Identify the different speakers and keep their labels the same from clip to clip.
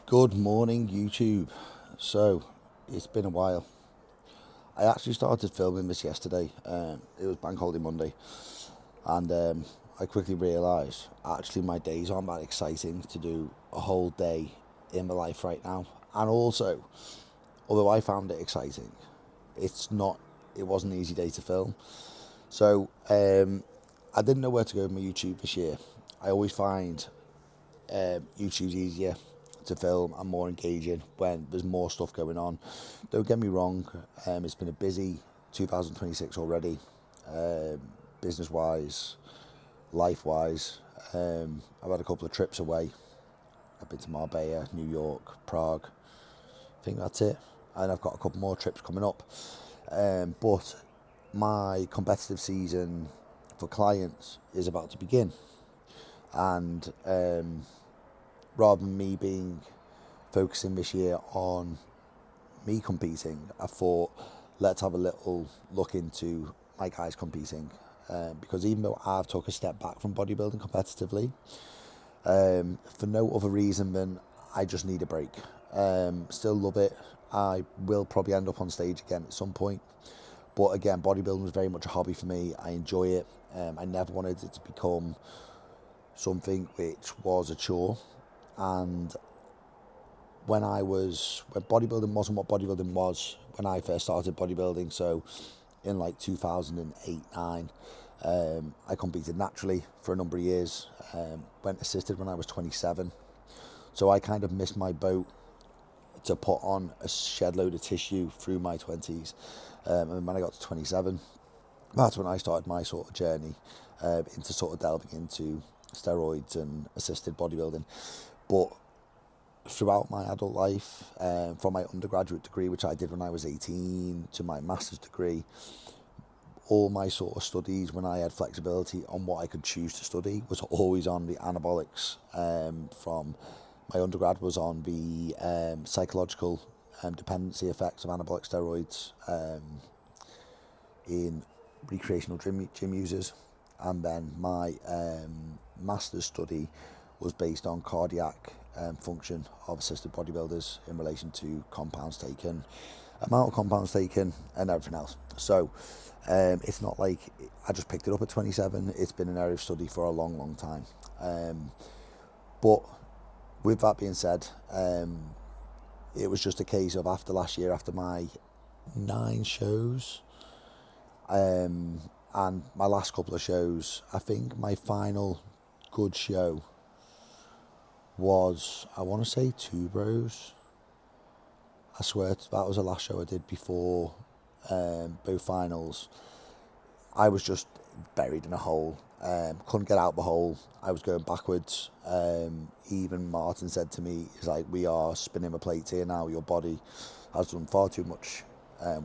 Speaker 1: Good morning, YouTube. So, it's been a while. I actually started filming this yesterday. It was Bank Holiday Monday, and I quickly realised actually my days aren't that exciting to do a whole day in my life right now. And also, although I found it exciting, it's not. It wasn't an easy day to film. So, I didn't know where to go with my YouTube this year. I always find YouTube's easier to film and more engaging when there's more stuff going on. Don't get me wrong, it's been a busy 2026 already, business wise, life wise. I've had a couple of trips away. I've been to Marbella, New York, Prague. I think that's it. And I've got a couple more trips coming up. But my competitive season for clients is about to begin. And rather than me being focusing this year on me competing, I thought let's have a little look into my guys competing. Because even though I've took a step back from bodybuilding competitively, for no other reason than I just need a break. Still love it. I will probably end up on stage again at some point. But again, bodybuilding was very much a hobby for me. I enjoy it. I never wanted it to become something which was a chore. And when bodybuilding wasn't what bodybuilding was when I first started bodybuilding, so in like 2008, 9, I competed naturally for a number of years, went assisted when I was 27, so I kind of missed my boat to put on a shed load of tissue through my 20s, and when I got to 27, that's when I started my sort of journey into sort of delving into steroids and assisted bodybuilding. But throughout my adult life, from my undergraduate degree, which I did when I was 18, to my master's degree, all my sort of studies, when I had flexibility on what I could choose to study, was always on the anabolics. From my undergrad was on the psychological dependency effects of anabolic steroids in recreational gym users, and then my master's study was based on cardiac function of assisted bodybuilders in relation to compounds taken, amount of compounds taken, and everything else. So it's not like I just picked it up at 27. It's been an area of study for a long, long time. But with that being said, it was just a case of after last year, after my 9 shows, and my last couple of shows, I think my final good show was, I want to say, Two Bros. I swear that was the last show I did before both finals. I was just buried in a hole. Couldn't get out the hole. I was going backwards. Even Martin said to me, he's like, we are spinning the plates here now. Your body has done far too much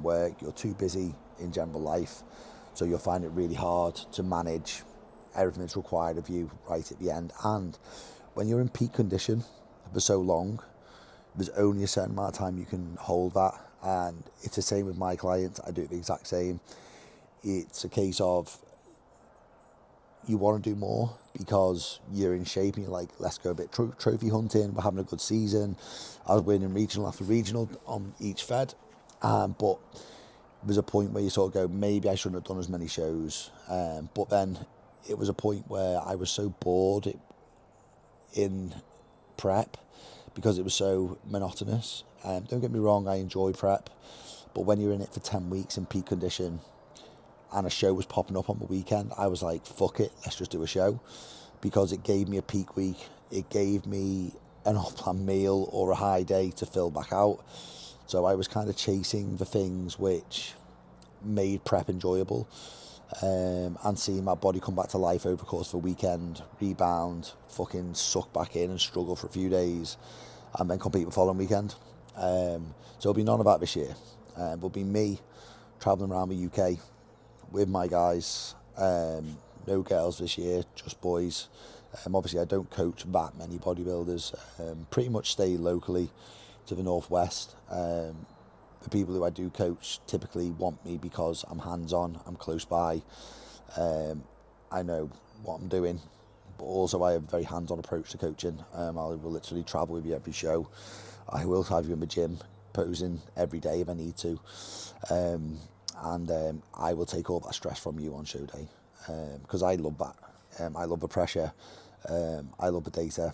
Speaker 1: work. You're too busy in general life. So you'll find it really hard to manage everything that's required of you right at the end. And when you're in peak condition for so long, there's only a certain amount of time you can hold that. And it's the same with my clients. I do it the exact same. It's a case of you want to do more because you're in shape and you're like, let's go a bit trophy hunting. We're having a good season. I was winning regional after regional on each fed. But there's a point where you sort of go, maybe I shouldn't have done as many shows. But then it was a point where I was so bored in prep because it was so monotonous. Don't get me wrong, I enjoy prep. But when you're in it for 10 weeks in peak condition and a show was popping up on the weekend, I was like, fuck it, let's just do a show. Because it gave me a peak week. It gave me an off-plan meal or a high day to fill back out. So I was kind of chasing the things which made prep enjoyable, and seeing my body come back to life over the course of a weekend, rebound, fucking suck back in and struggle for a few days, and then compete the following weekend. So it'll be none of that this year. It'll be me travelling around the UK with my guys. No girls this year, just boys. Obviously, I don't coach that many bodybuilders. Pretty much stay locally to the northwest. The people who I do coach typically want me because I'm hands-on, I'm close by, I know what I'm doing, but also I have a very hands-on approach to coaching. I will literally travel with you every show. I will have you in the gym posing every day if I need to, and I will take all that stress from you on show day, because I love that. I love the pressure, I love the data,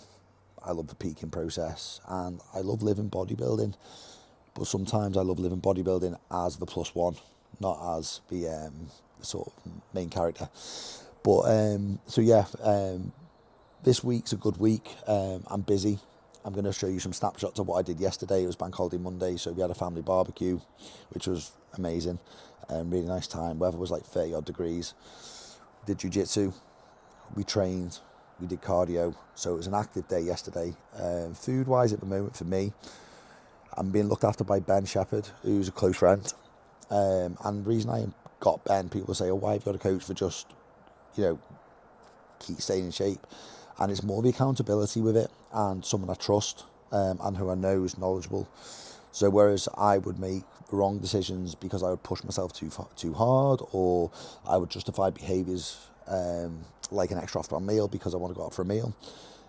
Speaker 1: I love the peaking process, and I love living bodybuilding. But sometimes I love living bodybuilding as the plus one, not as the sort of main character. But this week's a good week. I'm busy. I'm going to show you some snapshots of what I did yesterday. It was Bank Holiday Monday, so we had a family barbecue, which was amazing. Really nice time. Weather was like 30 odd degrees. Did jiu-jitsu. We trained. We did cardio. So it was an active day yesterday. Food-wise at the moment for me, I'm being looked after by Ben Shepherd, who's a close friend. And the reason I got Ben, people say, oh, why have you got a coach for just, keep staying in shape? And it's more the accountability with it, and someone I trust, and who I know is knowledgeable. So whereas I would make the wrong decisions because I would push myself too hard, or I would justify behaviours like an extra off-brand meal because I want to go out for a meal,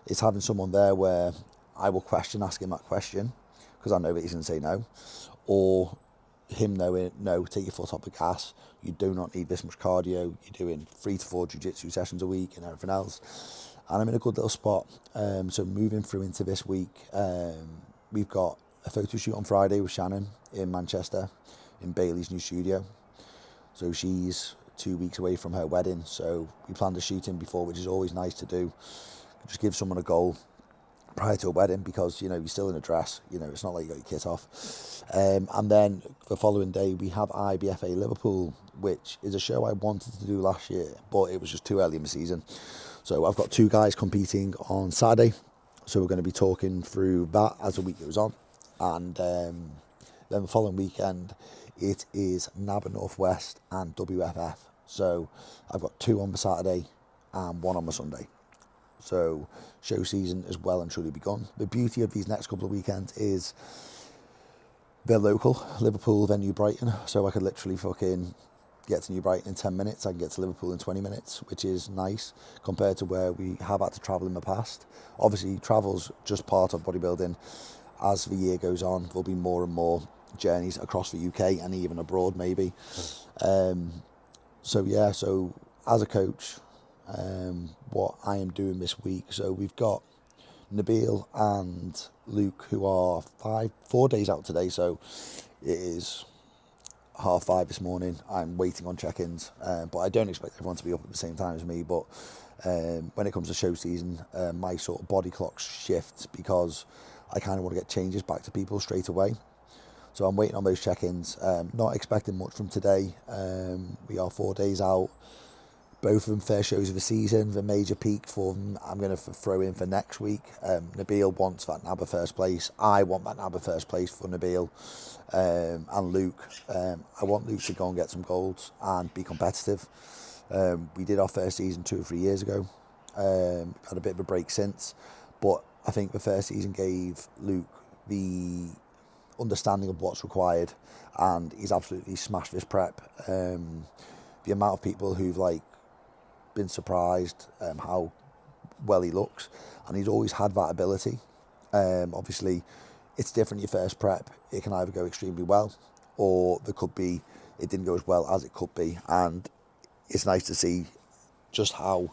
Speaker 1: it's having someone there where I will ask him that question, because I know that he's going to say no, or him knowing, no, take your foot off the gas, you do not need this much cardio, you're doing 3 to 4 jiu-jitsu sessions a week and everything else. And I'm in a good little spot. So moving through into this week, we've got a photo shoot on Friday with Shannon in Manchester, in Bailey's new studio. So she's 2 weeks away from her wedding, so we planned a shooting before, which is always nice to do. Just give someone a goal prior to a wedding, because you're still in a dress, it's not like you got your kit off. And then the following day we have IBFA Liverpool, which is a show I wanted to do last year, but it was just too early in the season. So I've got 2 guys competing on Saturday, so we're going to be talking through that as the week goes on. And then the following weekend it is NABBA Northwest and WFF, so I've got 2 on the Saturday and 1 on the Sunday. So show season is well and truly begun. The beauty of these next couple of weekends is they're local, Liverpool, then New Brighton. So I could literally get to New Brighton in 10 minutes. I can get to Liverpool in 20 minutes, which is nice compared to where we have had to travel in the past. Obviously, travel's just part of bodybuilding. As the year goes on, there'll be more and more journeys across the UK and even abroad maybe. So as a coach, what I am doing this week. So we've got Nabil and Luke, who are 4 days out today. So it is 5:30 this morning. I'm waiting on check-ins, but I don't expect everyone to be up at the same time as me. But when it comes to show season, my sort of body clock shifts because I kind of want to get changes back to people straight away. So I'm waiting on those check-ins. Not expecting much from today. We are 4 days out. Both of them fair shows of the season. The major peak for them I'm going to throw in for next week. Nabil wants that NABBA first place. I want that NABBA first place for Nabil. And Luke. I want Luke to go and get some golds and be competitive. We did our first season 2 or 3 years ago. Had a bit of a break since. But I think the first season gave Luke the understanding of what's required. And he's absolutely smashed this prep. The amount of people who've been surprised how well he looks, and he's always had that ability. Obviously it's different your first prep. It can either go extremely well, or there could be it didn't go as well as it could be, and it's nice to see just how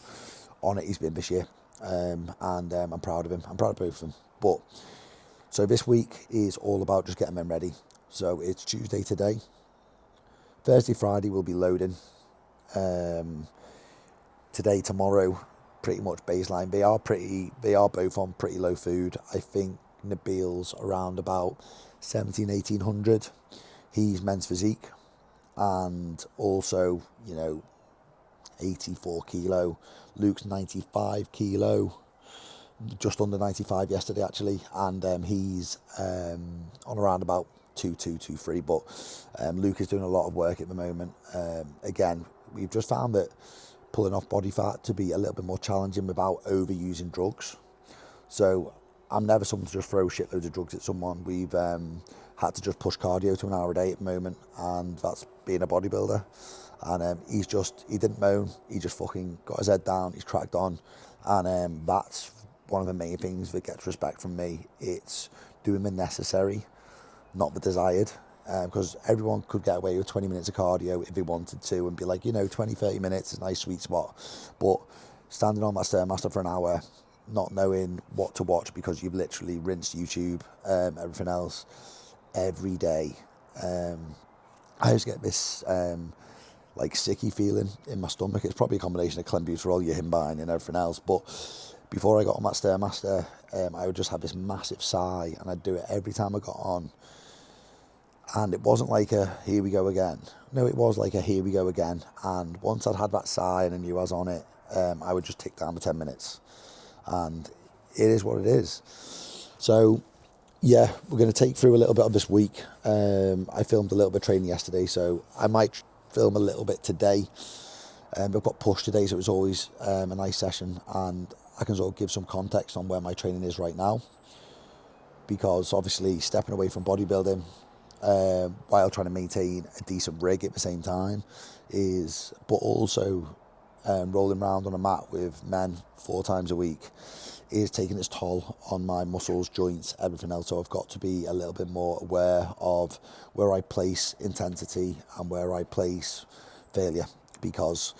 Speaker 1: on it he's been this year. And I'm proud of him. I'm proud of both of them. But so this week is all about just getting them ready. So it's Tuesday today. Thursday, Friday we'll be loading. Today, tomorrow, pretty much baseline. They are both on pretty low food. I think Nabil's around about 1800. He's men's physique, and also 84 kilo. Luke's 95 kilo, just under 95 yesterday actually, and he's on around about 2.3. But Luke is doing a lot of work at the moment. Again, we've just found that pulling off body fat to be a little bit more challenging without overusing drugs. So I'm never someone to just throw shitloads of drugs at someone. We've had to just push cardio to an hour a day at the moment, and that's being a bodybuilder. And he didn't moan, he just fucking got his head down, he's cracked on. And that's one of the main things that gets respect from me. It's doing the necessary, not the desired. Because everyone could get away with 20 minutes of cardio if they wanted to and be like, 20, 30 minutes is a nice sweet spot. But standing on that Stairmaster for an hour, not knowing what to watch because you've literally rinsed YouTube, everything else, every day. I just get this like sicky feeling in my stomach. It's probably a combination of clenbuterol, your Himbine and everything else. But before I got on that Stairmaster, I would just have this massive sigh, and I'd do it every time I got on. And it wasn't like a here we go again. No, it was like a here we go again. And once I'd had that sigh and I knew I was on it, I would just tick down the 10 minutes. And it is what it is. So, yeah, we're going to take through a little bit of this week. I filmed a little bit of training yesterday, so I might film a little bit today. I've got push today, so it's always a nice session. And I can sort of give some context on where my training is right now. Because obviously stepping away from bodybuilding, while trying to maintain a decent rig at the same time but also rolling around on a mat with men 4 times a week is taking its toll on my muscles, joints, everything else. So I've got to be a little bit more aware of where I place intensity and where I place failure, because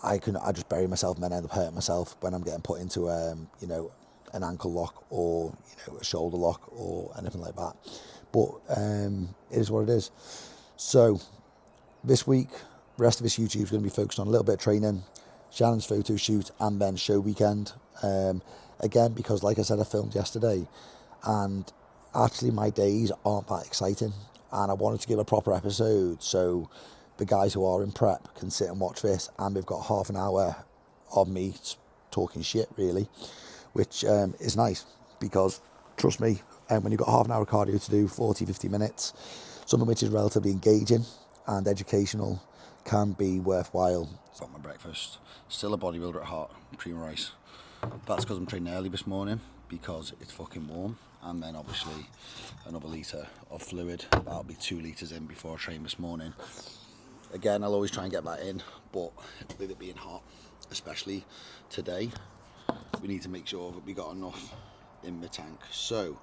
Speaker 1: I just bury myself and then end up hurting myself when I'm getting put into an ankle lock or a shoulder lock or anything like that. But it is what it is. So this week, the rest of this YouTube is going to be focused on a little bit of training, Shannon's photo shoot, and then show weekend. Again, because like I said, I filmed yesterday, and actually my days aren't that exciting, and I wanted to give a proper episode so the guys who are in prep can sit and watch this, and we've got half an hour of me talking shit, really, which is nice, because trust me, when you've got half an hour of cardio to do, 40, 50 minutes, something which is relatively engaging and educational, can be worthwhile. Got my breakfast, still a bodybuilder at heart, cream rice. That's because I'm training early this morning, because it's fucking warm, and then obviously another litre of fluid. That'll be 2 litres in before I train this morning. Again, I'll always try and get that in, but with it being hot, especially today, we need to make sure that we got enough in the tank. So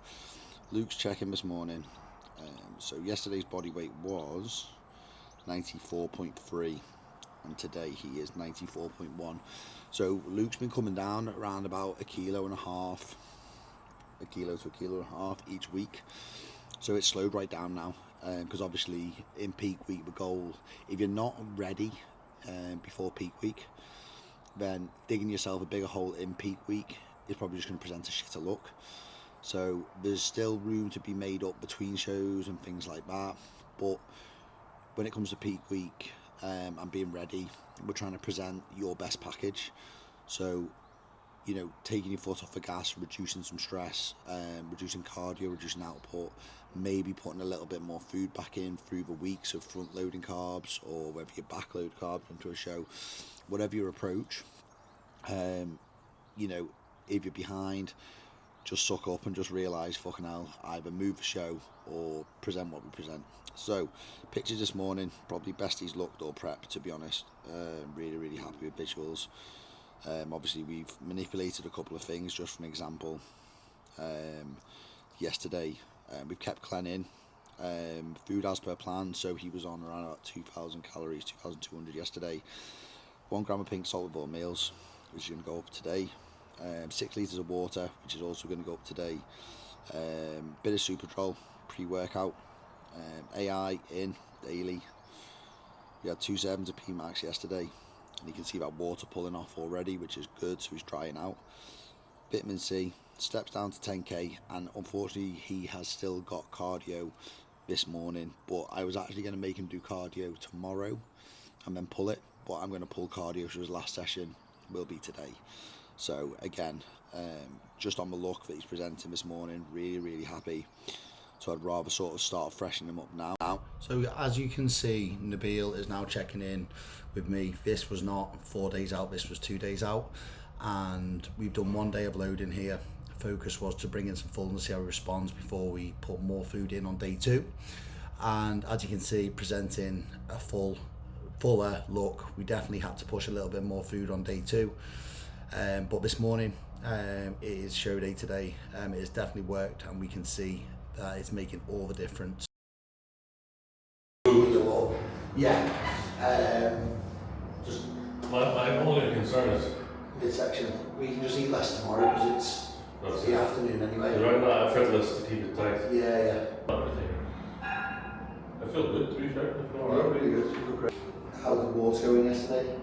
Speaker 1: Luke's checking this morning. So yesterday's body weight was 94.3, and today he is 94.1. So Luke's been coming down around about 1.5 kilos, a kilo to 1.5 kilos each week. So it's slowed right down now, because obviously in peak week, the goal, if you're not ready before peak week, then digging yourself a bigger hole in peak week is probably just going to present a shitter look. So there's still room to be made up between shows and things like that. But when it comes to peak week and being ready, we're trying to present your best package. So, taking your foot off the gas, reducing some stress, reducing cardio, reducing output, maybe putting a little bit more food back in through the week, so front loading carbs, or whether you backload carbs into a show, whatever your approach. If you're behind, just suck up and just realise, fucking hell, either move the show or present what we present. So, pictures this morning, probably best he's looked or prepped, to be honest. Really, really happy with visuals. Obviously, we've manipulated a couple of things, just for an example. Yesterday, we've kept Glenn in. Food as per plan, so he was on around about 2,000 calories, 2,200 yesterday. 1 gram of pink salt with all meals, which is going to go up today. 6 litres of water, which is also going to go up today. Bit of Superdrol pre-workout. AI in daily. We had 2 servings of P-Max yesterday, and you can see that water pulling off already, which is good, so he's drying out. Vitamin C, steps down to 10k, and unfortunately he has still got cardio this morning, but I was actually going to make him do cardio tomorrow and then pull it, but I'm going to pull cardio, so his last session will be today. So again, just on the look that he's presenting this morning, really, really happy. So I'd rather sort of start freshening him up now. So as you can see, Nabil is now checking in with me. This was not 4 days out, this was 2 days out. And we've done 1 day of loading here. The focus was to bring in some fullness, see how he responds before we put more food in on day 2. And as you can see, presenting a full fuller look. We definitely had to push a little bit more food on day 2, but this morning it is show day today. It has definitely worked, and we can see that it's making all the difference. Yeah, just
Speaker 2: my only concern is
Speaker 1: midsection. We can just eat less tomorrow because it's the afternoon anyway.
Speaker 2: you're on that effortless to keep it tight.
Speaker 1: Yeah.
Speaker 2: I feel good, to be fair. I feel alright.
Speaker 1: Really good. Great. How did the water go in yesterday?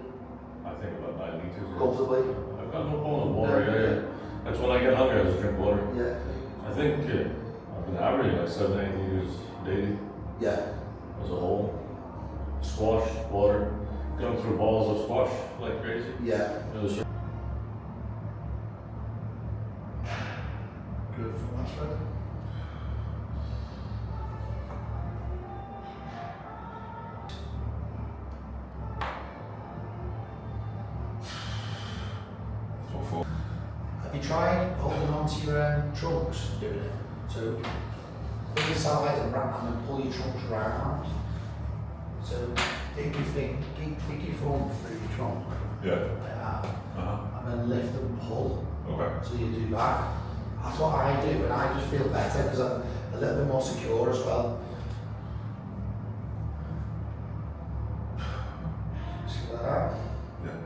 Speaker 2: I think about 9 litres.
Speaker 1: Comfortably?
Speaker 2: I've got no problem with water, yeah. That's when I get hungry, I just drink water.
Speaker 1: Yeah.
Speaker 2: I think I've been averaging like 7-8 litres daily
Speaker 1: Yeah.
Speaker 2: as a whole. Squash, water, going through balls of squash like crazy.
Speaker 1: Yeah.
Speaker 2: It was
Speaker 1: Good for that spread. Have you tried holding on to your trunks doing it? So put your side and wrap and then pull your trunks round. So dig your thumb through your trunk.
Speaker 2: Yeah.
Speaker 1: Like that. And then lift and pull.
Speaker 2: Okay.
Speaker 1: So you do that. That's what I do, and I just feel better because I'm a little bit more secure as well. See that?
Speaker 2: Yeah.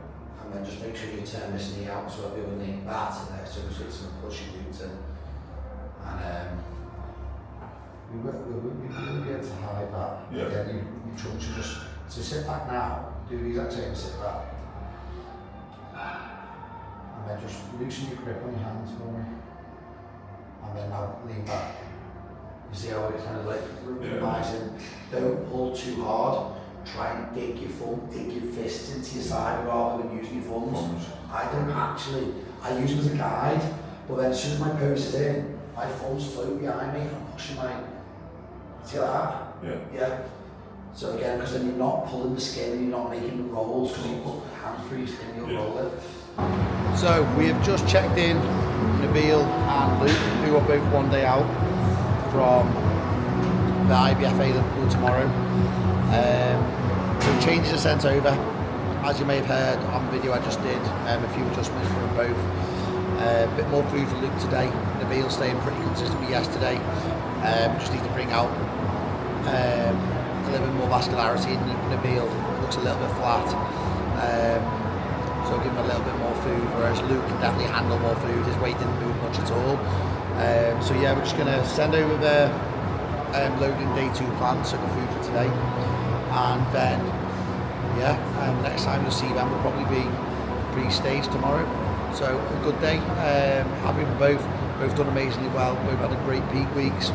Speaker 1: And then just make sure you turn this knee out so the other knee back in there, so it's going to push your glutes in. And we will be able to hide that.
Speaker 2: Yeah.
Speaker 1: Again, your trunks are just, so sit back now, do the exact same, sit back. And then just loosen your grip on your hands for me. And then now lean back. You see how it's kind of like revising. Don't pull too hard. Try and dig your fists into your side rather than using your thumbs. I don't actually, I use them as a guide, but then as soon as my pose is in, my thumbs float behind me, I'm pushing my, see like that? Yeah. So again, because then you're not pulling the skin and you're not making the rolls, because you put your hand through your skin, you'll roll it. So we have just checked in Nabil and Luke, who are both one day out from the IBFA Liverpool tomorrow. So changes are sent over. As you may have heard on the video I just did, a few adjustments for them both. A bit more food for Luke today. Nabil staying pretty consistent with yesterday. Just need to bring out a little bit more vascularity. Nabil looks a little bit flat. So give him a little bit more food, whereas Luke can definitely handle more food. His weight didn't move much at all. So yeah, we're just going to send over the loading day 2 plan, so the food for today. And then, yeah, next time you'll see them will probably be pre-stage tomorrow. So a good day. Happy with both done amazingly well. We've had a great peak weeks.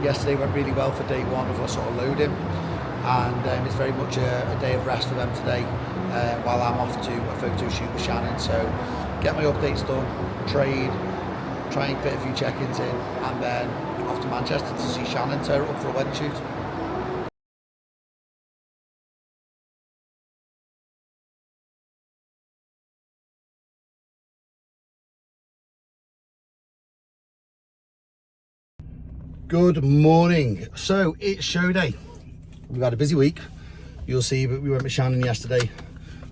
Speaker 1: Yesterday went really well for day 1 of our sort of loading, and it's very much a day of rest for them today, while I'm off to a photo shoot with Shannon. So get my updates done, trade, try and fit a few check-ins in, and then off to Manchester to see Shannon tear it up for a wedding shoot. Good morning. So it's show day. We've had a busy week. You'll see, but we went with Shannon yesterday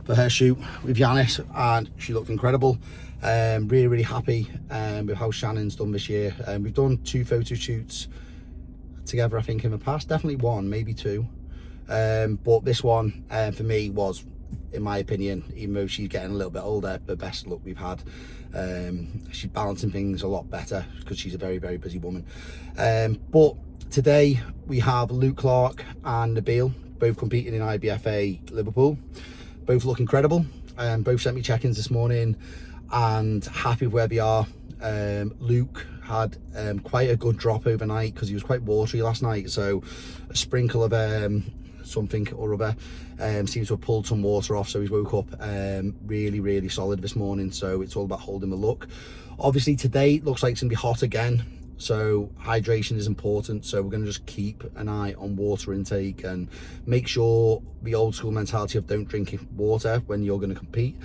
Speaker 1: for her shoot with Yanis, and she looked incredible. Really happy with how Shannon's done this year. We've done 2 photo shoots together, I think, in the past. Definitely 1, maybe 2. But this one for me was, in my opinion, even though she's getting a little bit older, the best look we've had. She's balancing things a lot better because she's a very busy woman. But today we have Luke Clark and Nabil, both competing in IBFA Liverpool. Both look incredible. Both sent me check-ins this morning and happy where they are. Luke had quite a good drop overnight because he was quite watery last night, so a sprinkle of something or other seems to have pulled some water off, so he's woke up really solid this morning. So it's all about holding the look. Obviously today it looks like it's gonna be hot again, so hydration is important. So we're going to just keep an eye on water intake and make sure the old school mentality of don't drink water when you're going to compete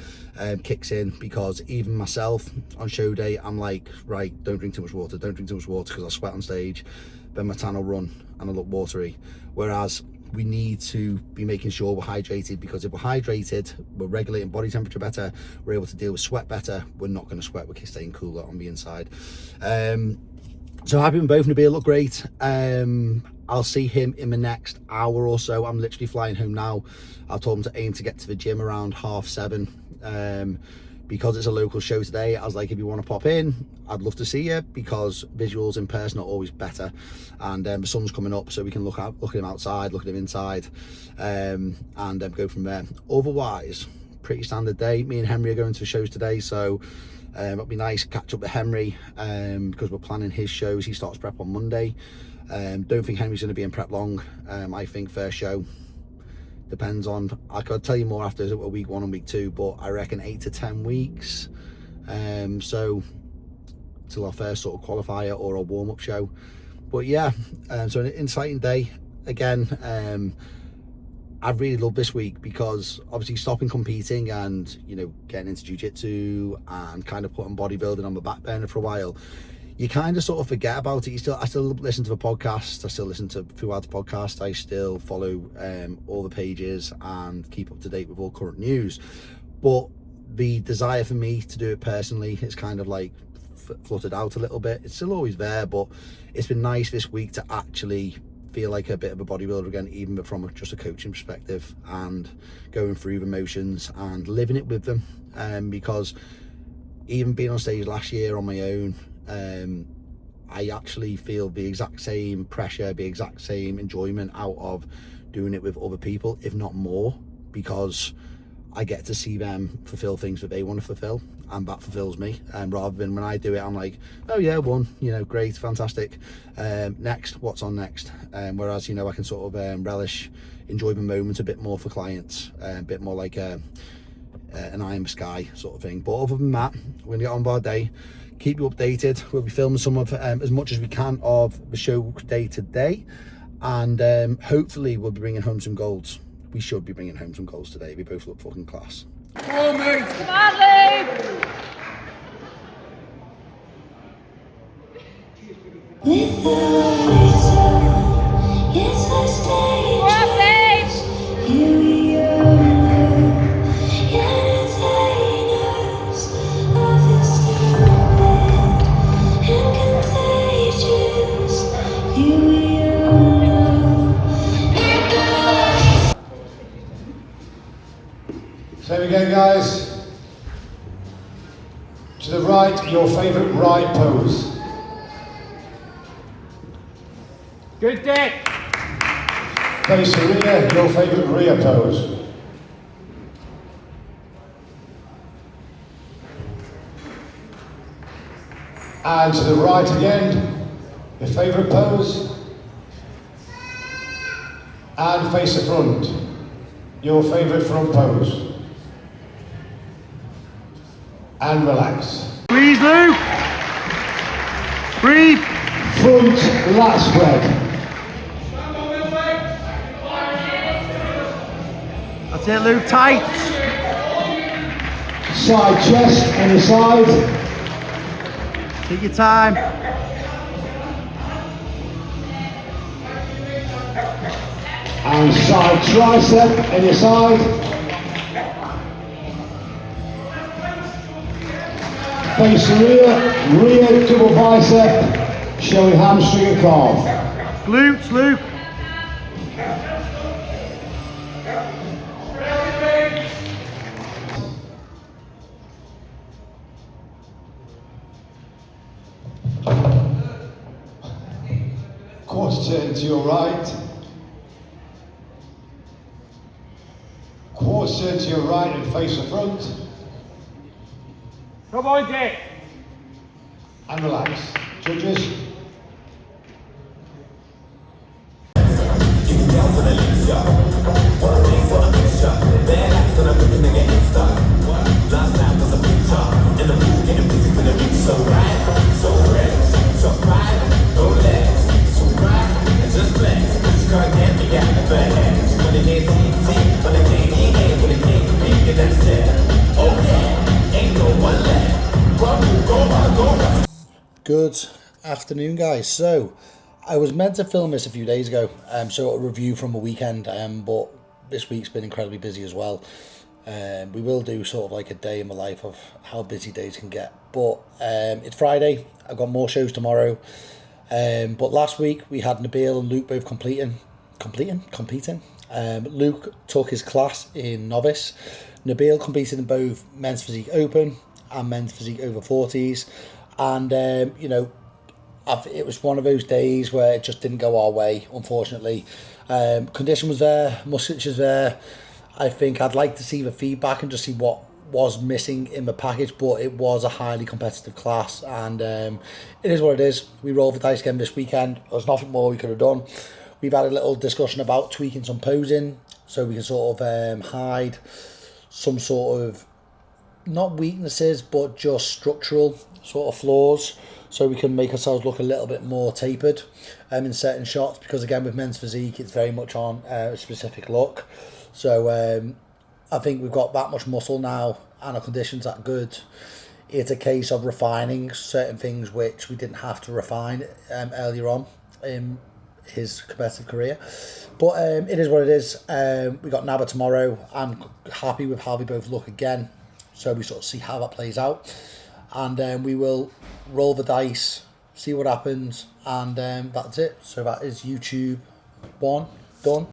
Speaker 1: kicks in, because even myself on show day, I'm like, right, don't drink too much water because I sweat on stage, then my tan will run and I look watery. Whereas we need to be making sure we're hydrated, because if we're hydrated, we're regulating body temperature better, we're able to deal with sweat better. We're not going to sweat, we're staying cooler on the inside. So happy when both Nabil look great. I'll see him in the next hour or so. I'm literally flying home now. I've told him to aim to get to the gym around 7:30. Because it's a local show today, I was like, if you want to pop in, I'd love to see you, because visuals in person are always better. And the sun's coming up, so we can look at him outside, look at him inside, and go from there. Otherwise, pretty standard day. Me and Henry are going to the shows today, so it'll be nice to catch up with Henry, because we're planning his shows. He starts prep on Monday. Don't think Henry's going to be in prep long. I think first show, depends on, I could tell you more after a week 1 and week 2, but I reckon 8 to 10 weeks. So till our first sort of qualifier or a warm-up show. But yeah, so an exciting day again. I've really loved this week, because obviously stopping competing and, you know, getting into jiu-jitsu and kind of putting bodybuilding on the back burner for a while, you kind of sort of forget about it. I still listen to the podcast. I still listen to throughout the podcast. I still follow all the pages and keep up to date with all current news. But the desire for me to do it personally is kind of like fluttered out a little bit. It's still always there, but it's been nice this week to actually feel like a bit of a bodybuilder again, even from just a coaching perspective, and going through the motions and living it with them. Because even being on stage last year on my own, I actually feel the exact same pressure, the exact same enjoyment out of doing it with other people, if not more, because I get to see them fulfill things that they want to fulfill, and that fulfills me. And rather than when I do it, I'm like, oh yeah, won, you know, great, fantastic. Next, what's on next? Whereas, you know, I can sort of relish, enjoy the moment a bit more for clients, a bit more like an eye in the sky sort of thing. But other than that, we're gonna get on with our day. Keep you updated. We'll be filming some of as much as we can of the show day today, and hopefully we'll be bringing home some golds. We should be bringing home some golds today. We both look fucking class.
Speaker 3: Come on, mate! Come on, Luke!
Speaker 4: With the lights on, yes, I stay. Here we are, entertainers of the stupid and contagious. Here we are,
Speaker 5: Same again, guys. To the right, your favourite right pose.
Speaker 3: Good dick!
Speaker 5: Face the rear, your favourite rear pose. And to the right again, your favourite pose. And face the front, your favourite front pose. And relax.
Speaker 3: Breathe, Luke! Breathe!
Speaker 5: Front lat spread.
Speaker 3: That's it, Luke, tight!
Speaker 5: Side chest and the side.
Speaker 3: Take your time.
Speaker 5: And side tricep and your side. Face the rear double bicep, showing hamstring and calf.
Speaker 3: Glutes, Luke.
Speaker 5: Quarter turn to your right. Quarter turn to your right and face the front.
Speaker 3: Come on, Dick.
Speaker 5: And relax. Judges.
Speaker 1: Good afternoon, guys. So I was meant to film this a few days ago, so a review from a weekend, but this week's been incredibly busy as well. We will do sort of like a day in the life of how busy days can get. But it's Friday. I've got more shows tomorrow. But last week we had Nabil and Luke both competing. Luke took his class in novice. Nabil competed in both men's physique open and men's physique over 40s. And, it was one of those days where it just didn't go our way, unfortunately. Condition was there, musculature was there. I think I'd like to see the feedback and just see what was missing in the package, but it was a highly competitive class, and it is what it is. We rolled the dice again this weekend. There's nothing more we could have done. We've had a little discussion about tweaking some posing so we can sort of hide some sort of, not weaknesses, but just structural sort of flaws, so we can make ourselves look a little bit more tapered in certain shots, because again with men's physique it's very much on a specific look. So I think we've got that much muscle now and our condition's that good. It's a case of refining certain things which we didn't have to refine earlier on in his competitive career. But it is what it is. We got NABBA tomorrow. I'm happy with how we both look again. So we sort of see how that plays out. And we will roll the dice, see what happens. And that's it. So that is YouTube 1 done.